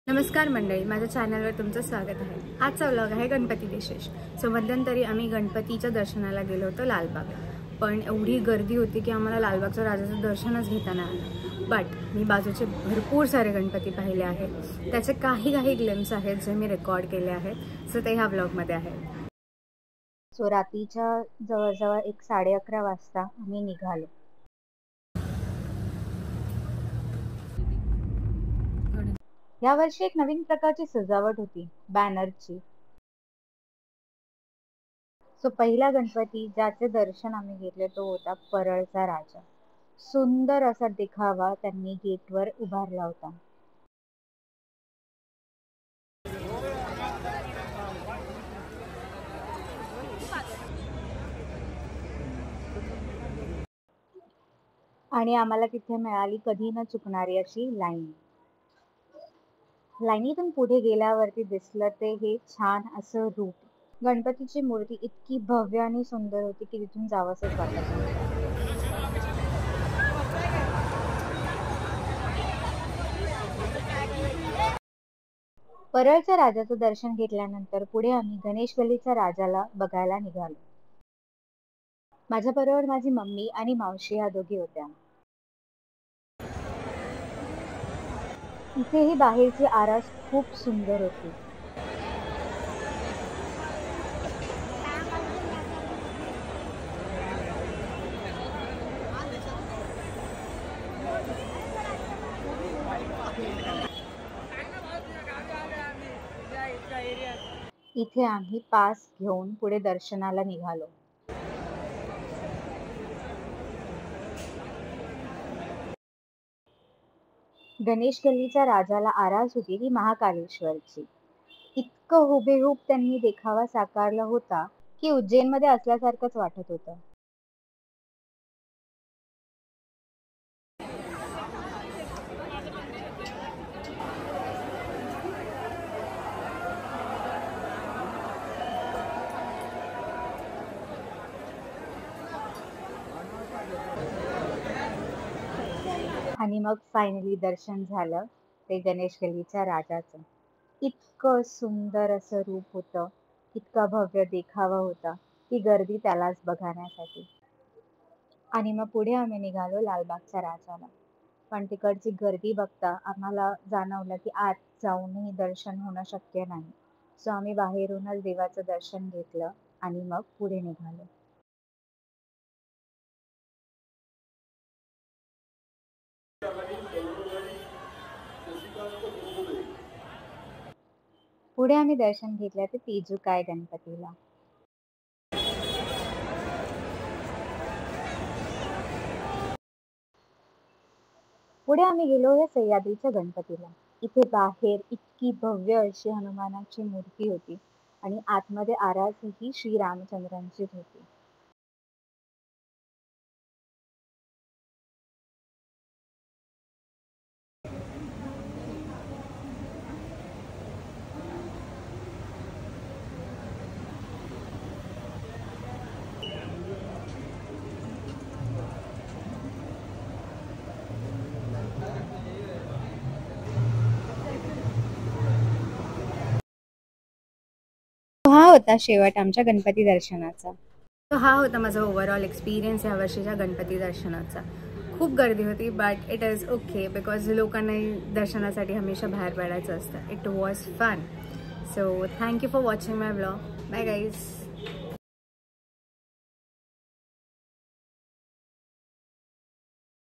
नमस्कार मंडळी, माझ्या चॅनलवर तुमचं स्वागत आहे। आजचा व्लॉग आहे गणपती विशेष। सो मध्यंतरी आम्ही गणपतीच्या दर्शनाला गेलो होतो लालबागला, पण एवढी गर्दी होती की आम्हाला लालबागच्या राजाचं दर्शनच घेता नाही आलं। बट मी बाजूचे भरपूर सारे गणपती पाहिले आहेत, त्याचे काही ग्लिम्स आहेत जे मी रेकॉर्ड केले आहेत। सो ते ह्या व्लॉगमध्ये आहे। सो रात्रीच्या जवळजवळ 11:30 वाजता आम्ही निघालो। यावर्षी एक नवीन प्रकारची सजावट होती, बॅनरची। सो पहिला गणपती ज्याचे दर्शन आम्ही घेतले तो होता परळचा राजा। सुंदर असा देखावा त्यांनी गेटवर उभारला होता। आणि आम्हाला तिथे मिळाली कधी न चुकणारी अशी लाईन। लाईनीतून पुढे गेल्यावरती दिसलं ते हे छान असं रूप। गणपतीची मूर्ती इतकी भव्य आणि सुंदर होती की तिथून जावंसच वाटत नव्हतं। परळच्या राजाचं दर्शन घेतल्यानंतर पुढे आम्ही गणेश गल्लीच्या राजाला बघायला निघालो। माझ्याबरोबर माझी मम्मी आणि मावशी ह्या दोघी होत्या। इथेही बाहेरची आरास खूप सुंदर होती। इथे आम्ही पास घेऊन पुढे दर्शनाला निघालो। गणेश गल्लीच्या राजाला आरास होती ती महाकालेश्वरची। इतकं हुबेहूब त्यांनी देखावा साकारला होता की उज्जैनमध्ये असल्यासारखंच वाटत होतं। आणि मग फायनली दर्शन झालं ते गणेश गल्लीच्या राजाचं। इतकं सुंदर असं रूप होतं, इतका भव्य देखावा होता की गर्दी त्यालाच बघण्यासाठी। आणि मग पुढे आम्ही निघालो लालबागच्या राजाला, पण तिकडची गर्दी बघता आम्हाला जाणवलं की आत जाऊनही दर्शन होणं शक्य नाही। सो आम्ही बाहेरूनच देवाचं दर्शन घेतलं आणि मग पुढे निघालो। पुढे आम्ही दर्शन घेतलं ते तेजुकाय गणपतीला। पुढे आम्ही गेलो या सह्याद्रीच्या गणपतीला। इथे बाहेर इतकी भव्य अशी हनुमानाची मूर्ती होती आणि आतमध्ये आरास ही श्री रामचंद्रांचीच होती। हा होता शेवट आमच्या गणपती दर्शनाचा। तो हा होता माझा ओव्हरऑल एक्सपिरियन्स या वर्षीच्या गणपती दर्शनाचा। खूप गर्दी होती, but it is okay because लोकांनाही दर्शनासाठी हमेशा बाहेर पडायचं असतं। It was fun. So thank you for watching my vlog. Bye guys.